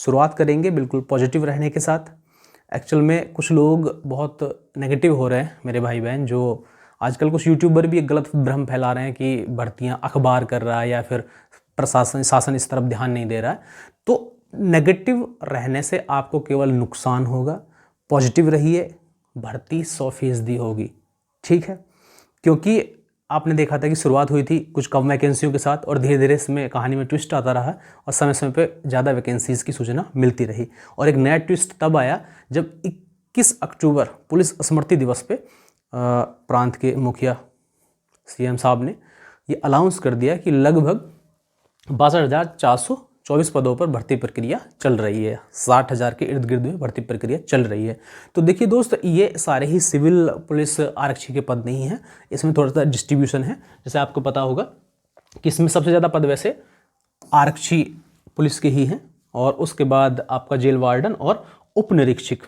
शुरुआत करेंगे बिल्कुल पॉजिटिव रहने के साथ। एक्चुअल में कुछ लोग बहुत नेगेटिव हो रहे हैं मेरे भाई बहन, जो आजकल कुछ यूट्यूबर भी एक गलत भ्रम फैला रहे हैं कि भर्तियाँ अखबार कर रहा है या फिर शासन इस तरफ ध्यान नहीं दे रहा है। तो नेगेटिव रहने से आपको केवल नुकसान होगा। पॉजिटिव रहिए, भर्ती 100% होगी, ठीक है। क्योंकि आपने देखा था कि शुरुआत हुई थी कुछ कम वैकेंसियों के साथ और धीरे धीरे इसमें कहानी में ट्विस्ट आता रहा और समय समय पे ज़्यादा वैकेंसीज़ की सूचना मिलती रही। और एक नया ट्विस्ट तब आया जब 21 अक्टूबर पुलिस स्मृति दिवस पे प्रांत के मुखिया सीएम साहब ने ये अनाउंस कर दिया कि लगभग 62,424 पदों पर भर्ती प्रक्रिया चल रही है। 60,000 के इर्द गिर्द में भर्ती प्रक्रिया चल रही है। तो देखिए दोस्त, ये सारे ही सिविल पुलिस आरक्षी के पद नहीं हैं, इसमें थोड़ा सा डिस्ट्रीब्यूशन है। जैसे आपको पता होगा कि इसमें सबसे ज़्यादा पद वैसे आरक्षी पुलिस के ही हैं, और उसके बाद आपका जेल वार्डन और उप निरीक्षक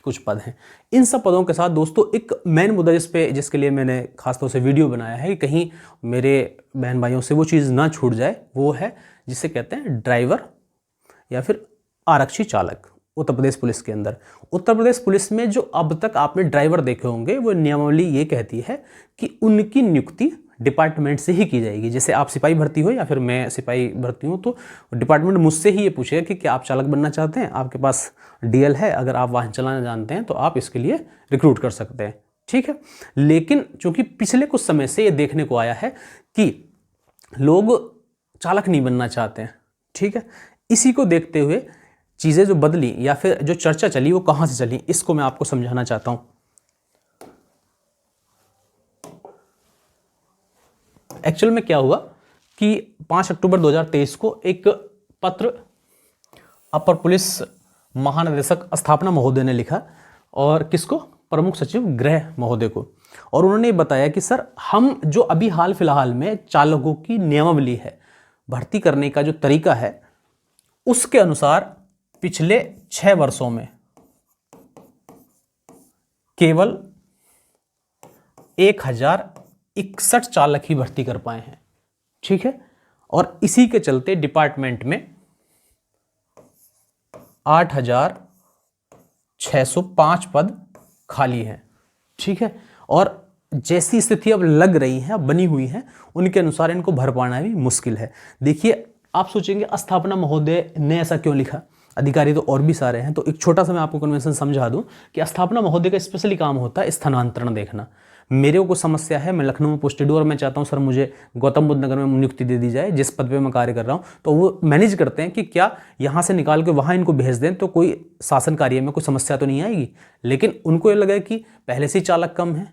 कुछ पद हैं। इन सब पदों के साथ दोस्तों एक मेन मुद्दा जिसके लिए मैंने खासतौर से वीडियो बनाया है कि कहीं मेरे बहन भाइयों से वो चीज़ ना छूट जाए, वो है जिसे कहते हैं ड्राइवर या फिर आरक्षी चालक। उत्तर प्रदेश पुलिस के अंदर, उत्तर प्रदेश पुलिस में जो अब तक आपने ड्राइवर देखे होंगे, वो नियमावली ये कहती है कि उनकी नियुक्ति डिपार्टमेंट से ही की जाएगी। जैसे आप सिपाही भर्ती हो या फिर मैं सिपाही भर्ती हूँ, तो डिपार्टमेंट मुझसे ही ये पूछेगा कि क्या आप चालक बनना चाहते हैं, आपके पास डीएल है, अगर आप वाहन चलाना जानते हैं तो आप इसके लिए रिक्रूट कर सकते हैं, ठीक है। लेकिन चूंकि पिछले कुछ समय से ये देखने को आया है कि लोग चालक नहीं बनना चाहते हैं, ठीक है। इसी को देखते हुए चीज़ें जो बदली या फिर जो चर्चा चली वो कहाँ से चली, इसको मैं आपको समझाना चाहता हूँ। एक्चुअल में क्या हुआ कि 5 अक्टूबर 2023 को एक पत्र अपर पुलिस महानिदेशक स्थापना महोदय ने लिखा, और किसको? प्रमुख सचिव गृह महोदय को। और उन्होंने बताया कि सर, हम जो अभी हाल फिलहाल में चालकों की नियमावली है, भर्ती करने का जो तरीका है, उसके अनुसार पिछले 6 वर्षों में केवल 1061 चालक ही भर्ती कर पाए हैं, ठीक है। और इसी के चलते डिपार्टमेंट में 8,605 पद खाली हैं, ठीक है। और जैसी स्थिति अब लग रही है, बनी हुई है, उनके अनुसार इनको भर पाना भी मुश्किल है। देखिए, आप सोचेंगे स्थापना महोदय ने ऐसा क्यों लिखा, अधिकारी तो और भी सारे हैं। तो एक छोटा सा मैं आपको कन्वेंशन समझा दूं कि स्थापना महोदय का स्पेशली काम होता है स्थानांतरण देखना। मेरे को समस्या है, मैं लखनऊ में पोस्टेड हूं और मैं चाहता हूं सर मुझे गौतम बुद्ध नगर में नियुक्ति दे दी जाए जिस पद पे मैं कार्य कर रहा हूं, तो वो मैनेज करते हैं कि क्या यहां से निकाल के वहां इनको भेज दें तो कोई शासन कार्य में कोई समस्या तो नहीं आएगी। लेकिन उनको ये लगा कि पहले से ही चालक कम है,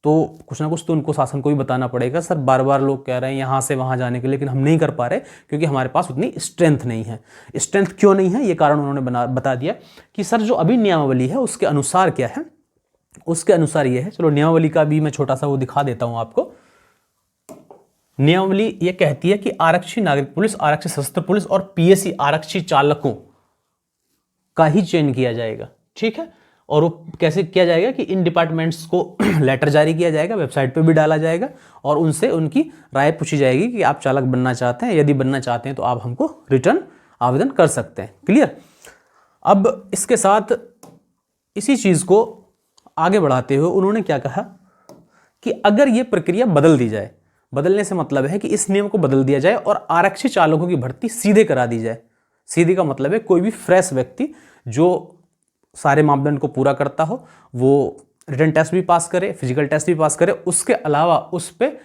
तो कुछ ना कुछ तो उनको शासन को भी बताना पड़ेगा। सर बार बार लोग कह रहे हैं यहाँ से वहाँ जाने के लिए, लेकिन हम नहीं कर पा रहे क्योंकि हमारे पास उतनी स्ट्रेंथ नहीं है। स्ट्रेंथ क्यों नहीं है, ये कारण उन्होंने बता दिया कि सर जो अभी नियमावली है उसके अनुसार क्या है, उसके अनुसार ये है। चलो नियमावली का भी मैं छोटा सा वो दिखा देता हूँ आपको। नियमावली ये कहती है कि आरक्षी नागरिक पुलिस, आरक्षी सशस्त्र पुलिस और पीएससी आरक्षी चालकों का ही चयन किया जाएगा, ठीक है। और वो कैसे किया जाएगा कि इन डिपार्टमेंट्स को लेटर जारी किया जाएगा, वेबसाइट पे भी डाला जाएगा और उनसे उनकी राय पूछी जाएगी कि आप चालक बनना चाहते हैं, यदि बनना चाहते हैं तो आप हमको रिटर्न आवेदन कर सकते हैं। क्लियर। अब इसके साथ इसी चीज़ को आगे बढ़ाते हुए उन्होंने क्या कहा कि अगर ये प्रक्रिया बदल दी जाए, बदलने से मतलब है कि इस नियम को बदल दिया जाए और आरक्षी चालकों की भर्ती सीधे करा दी जाए। सीधे का मतलब है कोई भी फ्रेश व्यक्ति जो सारे मापदंड को पूरा करता हो, वो रिटन टेस्ट भी पास करे, फिजिकल टेस्ट भी पास करे, उसके अलावा उस पर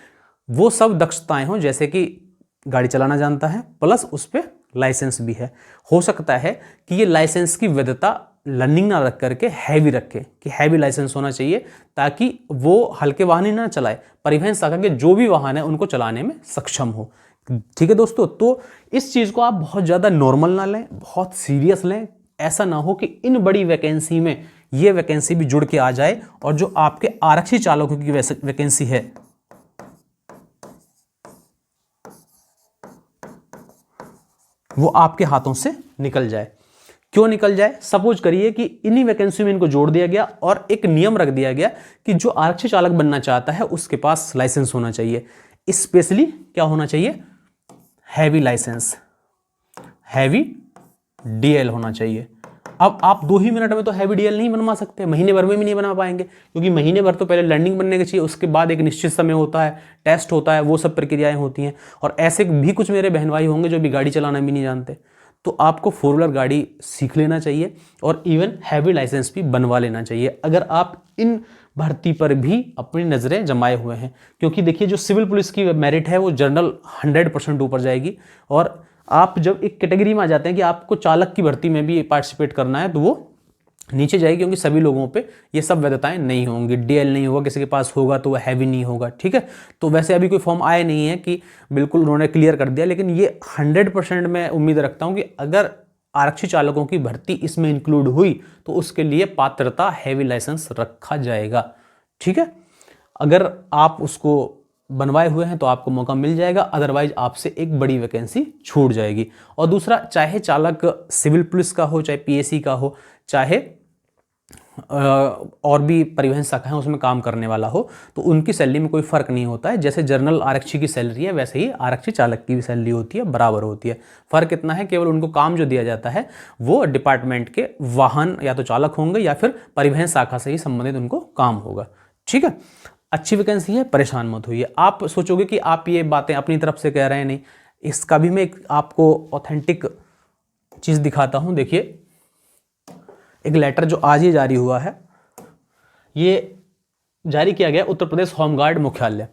वो सब दक्षताएं हों जैसे कि गाड़ी चलाना जानता है, प्लस उस पर लाइसेंस भी है। हो सकता है कि ये लाइसेंस की वैधता लर्निंग ना रख करके हैवी रखे कि हैवी लाइसेंस होना चाहिए ताकि वो हल्के वाहन ही ना चलाए, परिवहन शाखा के जो भी वाहन है उनको चलाने में सक्षम हो। ठीक है दोस्तों, तो इस चीज़ को आप बहुत ज़्यादा नॉर्मल ना लें, बहुत सीरियस लें। ऐसा ना हो कि इन बड़ी वैकेंसी में ये वैकेंसी भी जुड़ के आ जाए और जो आपके आरक्षी चालकों की वैकेंसी है वो आपके हाथों से निकल जाए। क्यों निकल जाए? सपोज करिए कि इन्हीं वैकेंसी में इनको जोड़ दिया गया और एक नियम रख दिया गया कि जो आरक्षी चालक बनना चाहता है उसके पास लाइसेंस होना चाहिए। स्पेशली क्या होना चाहिए? हैवी लाइसेंस, हैवी डीएल होना चाहिए। अब आप 2 ही मिनट में तो हैवी डीएल नहीं बनवा सकते, महीने भर में भी नहीं बना पाएंगे, क्योंकि महीने भर तो पहले लर्निंग बनने की चाहिए, उसके बाद एक निश्चित समय होता है, टेस्ट होता है, वो सब प्रक्रियाएं होती हैं। और ऐसे भी कुछ मेरे बहन भाई होंगे जो भी गाड़ी चलाना भी नहीं जानते, तो आपको 4 व्हीलर गाड़ी सीख लेना चाहिए और इवन हैवी लाइसेंस भी बनवा लेना चाहिए, अगर आप इन भर्ती पर भी अपनी नज़रें जमाए हुए हैं। क्योंकि देखिए, जो सिविल पुलिस की मेरिट है वो जनरल 100% ऊपर जाएगी, और आप जब एक कैटेगरी में आ जाते हैं कि आपको चालक की भर्ती में भी पार्टिसिपेट करना है, तो वो नीचे जाएगी, क्योंकि सभी लोगों पे ये सब वैधताएं नहीं होंगी। डीएल नहीं होगा, किसी के पास होगा तो वह हैवी नहीं होगा, ठीक है। तो वैसे अभी कोई फॉर्म आया नहीं है कि बिल्कुल उन्होंने क्लियर कर दिया, लेकिन ये 100% मैं उम्मीद रखता हूँ कि अगर आरक्षी चालकों की भर्ती इसमें इंक्लूड हुई तो उसके लिए पात्रता हैवी लाइसेंस रखा जाएगा, ठीक है। अगर आप उसको बनवाए हुए हैं तो आपको मौका मिल जाएगा, अदरवाइज आपसे एक बड़ी वैकेंसी छूट जाएगी। और दूसरा, चाहे चालक सिविल पुलिस का हो, चाहे पीएसी का हो, चाहे और भी परिवहन शाखा है उसमें काम करने वाला हो, तो उनकी सैलरी में कोई फ़र्क नहीं होता है। जैसे जनरल आरक्षी की सैलरी है, वैसे ही आरक्षी चालक की भी सैलरी होती है, बराबर होती है। फ़र्क इतना है, केवल उनको काम जो दिया जाता है वो डिपार्टमेंट के वाहन या तो चालक होंगे या फिर परिवहन शाखा से ही संबंधित उनको काम होगा, ठीक है। अच्छी वैकेंसी है, परेशान मत होइए। आप सोचोगे कि आप ये बातें अपनी तरफ से कह रहे हैं, नहीं, इसका भी मैं एक आपको ऑथेंटिक चीज़ दिखाता हूँ। देखिए, एक लेटर जो आज ही जारी हुआ है, ये जारी किया गया उत्तर प्रदेश होमगार्ड मुख्यालय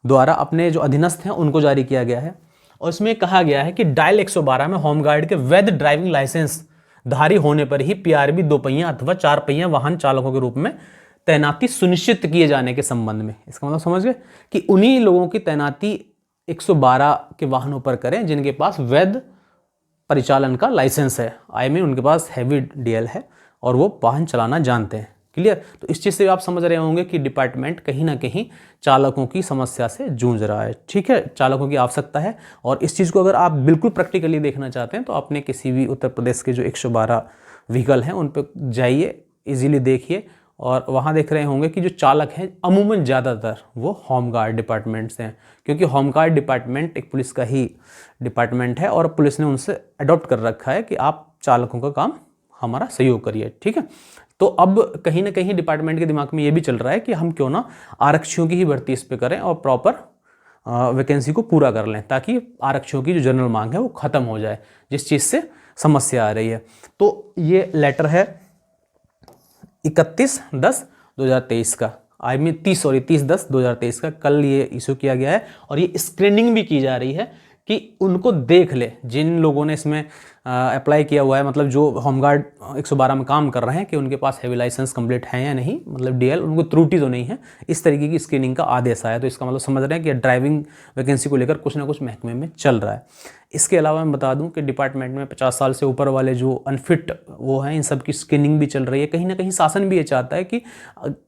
द्वारा, अपने जो अधीनस्थ हैं उनको जारी किया गया है। और इसमें कहा गया है कि डायल 112 में होमगार्ड के वैध ड्राइविंग लाइसेंस धारी होने पर ही पीआरबी 2 पहिया अथवा 4 पहिया वाहन चालकों के रूप में तैनाती सुनिश्चित किए जाने के संबंध में, इसका मतलब समझ गए कि उन्हीं लोगों की तैनाती 112 के वाहनों पर करें जिनके पास वैध परिचालन का लाइसेंस है, आई मीन उनके पास हैवी डीएल है और वो वाहन चलाना जानते हैं। क्लियर? तो इस चीज़ से आप समझ रहे होंगे कि डिपार्टमेंट कहीं ना कहीं चालकों की समस्या से जूझ रहा है, ठीक है। चालकों की आवश्यकता है, और इस चीज़ को अगर आप बिल्कुल प्रैक्टिकली देखना चाहते हैं तो अपने किसी भी उत्तर प्रदेश के जो 112 व्हीकल हैं उन पर जाइए, इजीली देखिए, और वहाँ देख रहे होंगे कि जो चालक हैं अमूमन ज़्यादातर वो होमगार्ड डिपार्टमेंट से हैं, क्योंकि होमगार्ड डिपार्टमेंट एक पुलिस का ही डिपार्टमेंट है और पुलिस ने उनसे अडॉप्ट कर रखा है कि आप चालकों का काम हमारा सहयोग करिए, ठीक है। तो अब कहीं ना कहीं डिपार्टमेंट के दिमाग में ये भी चल रहा है कि हम क्यों ना आरक्षियों की ही भर्ती इस पर करें और प्रॉपर वैकेंसी को पूरा कर लें, ताकि आरक्षियों की जो जनरल मांग है वो ख़त्म हो जाए, जिस चीज़ से समस्या आ रही है। तो ये लेटर है 31/10/2023 का, आई मीन 30/10/2023 का, कल ये इशू किया गया है। और ये स्क्रीनिंग भी की जा रही है कि उनको देख ले, जिन लोगों ने इसमें अप्लाई किया हुआ है, मतलब जो होमगार्ड 112 में काम कर रहे हैं, कि उनके पास हैवी लाइसेंस कंप्लीट है या नहीं, मतलब डीएल, उनको त्रुटि तो नहीं है, इस तरीके की स्क्रीनिंग का आदेश आया। तो इसका मतलब समझ रहे हैं कि ड्राइविंग वैकेंसी को लेकर कुछ ना कुछ महकमे में चल रहा है। इसके अलावा मैं बता दूं कि डिपार्टमेंट में 50 साल से ऊपर वाले जो अनफिट वो हैं, इन सब की स्क्रीनिंग भी चल रही है। कहीं ना कहीं शासन भी ये चाहता है कि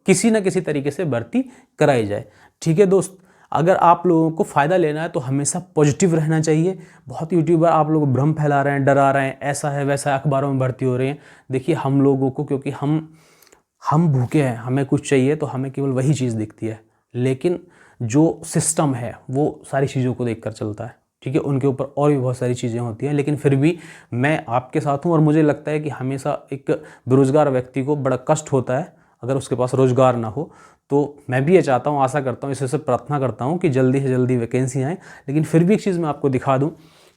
किसी न किसी तरीके से भर्ती कराई जाए, ठीक है दोस्त। अगर आप लोगों को फ़ायदा लेना है तो हमेशा पॉजिटिव रहना चाहिए। बहुत यूट्यूबर आप लोग भ्रम फैला रहे हैं, डरा रहे हैं, ऐसा है वैसा है, अखबारों में भर्ती हो रही है। देखिए, हम लोगों को, क्योंकि हम भूखे हैं, हमें कुछ चाहिए तो हमें केवल वही चीज़ दिखती है, लेकिन जो सिस्टम है वो सारी चीज़ों को देख कर चलता है, ठीक है। उनके ऊपर और भी बहुत सारी चीज़ें होती हैं, लेकिन फिर भी मैं आपके साथ हूँ। और मुझे लगता है कि हमेशा एक बेरोज़गार व्यक्ति को बड़ा कष्ट होता है अगर उसके पास रोज़गार ना हो। तो मैं भी ये चाहता हूँ, आशा करता हूँ, इससे प्रार्थना करता हूँ कि जल्दी से जल्दी वैकेंसी आए। लेकिन फिर भी एक चीज़ मैं आपको दिखा दूँ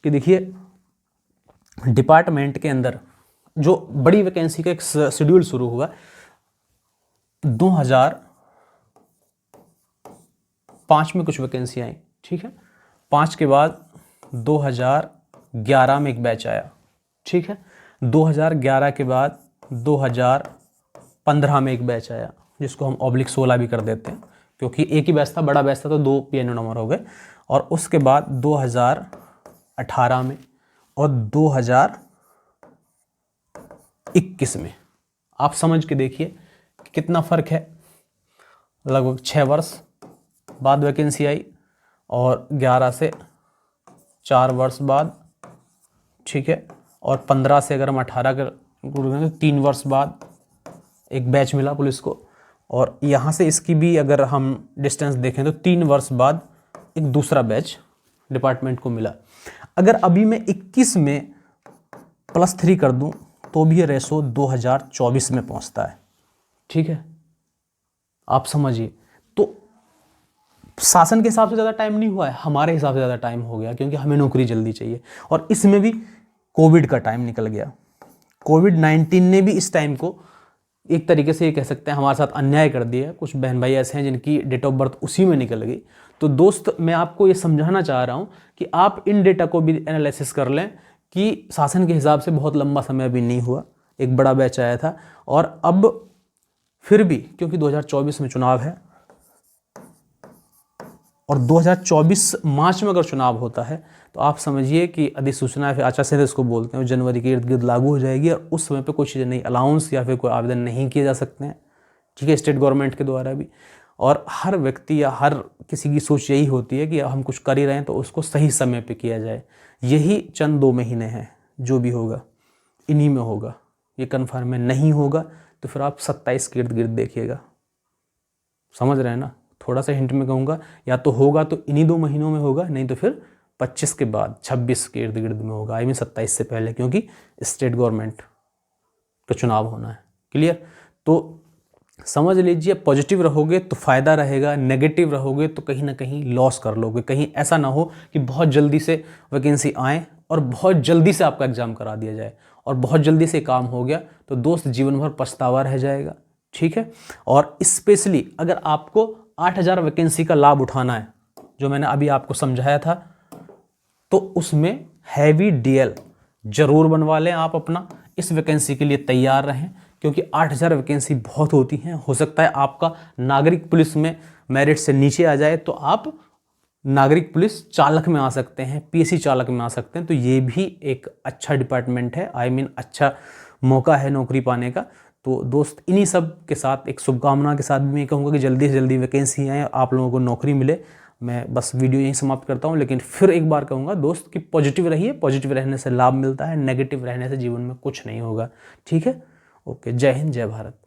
कि देखिए, डिपार्टमेंट के अंदर जो बड़ी वैकेंसी का एक शेड्यूल शुरू हुआ 2005 में, कुछ वैकेंसी आई, ठीक है। 5 के बाद 2011 में एक बैच आया, ठीक है। 2011 के बाद 2015 में एक बैच आया, जिसको हम /16 भी कर देते हैं, क्योंकि एक ही बैच था, बड़ा बैच था, तो 2 पीएनओ नंबर हो गए। और उसके बाद 2018 में और 2021 में, आप समझ के देखिए कि कितना फ़र्क है। लगभग 6 वर्ष बाद वैकेंसी आई, और 11 से 4 वर्ष बाद, ठीक है। और 15 से अगर हम 18 कर तो 3 वर्ष बाद एक बैच मिला पुलिस को। और यहाँ से इसकी भी अगर हम डिस्टेंस देखें तो 3 वर्ष बाद एक दूसरा बैच डिपार्टमेंट को मिला। अगर अभी मैं 21 में +3 कर दूं तो भी ये रेशो 2024 में पहुंचता है। ठीक है, आप समझिए। तो शासन के हिसाब से ज़्यादा टाइम नहीं हुआ है, हमारे हिसाब से ज़्यादा टाइम हो गया, क्योंकि हमें नौकरी जल्दी चाहिए। और इसमें भी कोविड का टाइम निकल गया। कोविड-19 ने भी इस टाइम को एक तरीके से ये कह सकते हैं हमारे साथ अन्याय कर दिया। कुछ बहन भाई ऐसे हैं जिनकी डेट ऑफ बर्थ उसी में निकल गई। तो दोस्त, मैं आपको ये समझाना चाह रहा हूँ कि आप इन डेटा को भी एनालिसिस कर लें कि शासन के हिसाब से बहुत लंबा समय भी नहीं हुआ, एक बड़ा बैच आया था। और अब फिर भी क्योंकि 2024 में चुनाव है और 2024 मार्च में अगर चुनाव होता है तो आप समझिए कि अधिसूचना या फिर आचार संहिता इसको बोलते हैं, जनवरी के इर्द गिर्द लागू हो जाएगी और उस समय पे कोई चीज़ें नहीं, अलाउंस या फिर कोई आवेदन नहीं किए जा सकते हैं। ठीक है, स्टेट गवर्नमेंट के द्वारा भी। और हर व्यक्ति या हर किसी की सोच यही होती है कि हम कुछ कर ही रहे हैं तो उसको सही समय पे किया जाए। यही चंद 2 महीने हैं, जो भी होगा इन्हीं में होगा, ये कन्फर्म है। नहीं होगा तो फिर आप 27 के इर्द गिर्द देखिएगा। समझ रहे हैं ना? थोड़ा सा हिंट में कहूँगा, या तो होगा तो इन्हीं 2 महीनों में होगा, नहीं तो फिर 25 के बाद 26 के इर्द गिर्द में होगा, आई मीन 27 से पहले, क्योंकि स्टेट गवर्नमेंट का चुनाव होना है। क्लियर? तो समझ लीजिए, पॉजिटिव रहोगे तो फ़ायदा रहेगा, नेगेटिव रहोगे तो कहीं ना कहीं लॉस कर लोगे। कहीं ऐसा ना हो कि बहुत जल्दी से वैकेंसी आए और बहुत जल्दी से आपका एग्ज़ाम करा दिया जाए और बहुत जल्दी से काम हो गया तो दोस्त जीवन भर पछतावा रह जाएगा। ठीक है? और स्पेशली अगर आपको 8000 वैकेंसी का लाभ उठाना है, जो मैंने अभी आपको समझाया था, तो उसमें हैवी डीएल जरूर बनवा लें आप अपना। इस वैकेंसी के लिए तैयार रहें, क्योंकि 8000 वैकेंसी बहुत होती हैं। हो सकता है आपका नागरिक पुलिस में मेरिट से नीचे आ जाए तो आप नागरिक पुलिस चालक में आ सकते हैं, पीएससी चालक में आ सकते हैं। तो ये भी एक अच्छा डिपार्टमेंट है, आई मीन अच्छा मौका है नौकरी पाने का। तो दोस्त, इन्हीं सब के साथ एक शुभकामना के साथ भी मैं कहूँगा कि जल्दी से जल्दी वैकेंसी आए, आप लोगों को नौकरी मिले। मैं बस वीडियो यहीं समाप्त करता हूँ, लेकिन फिर एक बार कहूँगा दोस्त कि पॉजिटिव रहिए। पॉजिटिव रहने से लाभ मिलता है, नेगेटिव रहने से जीवन में कुछ नहीं होगा। ठीक है? ओके, जय हिंद, जय भारत।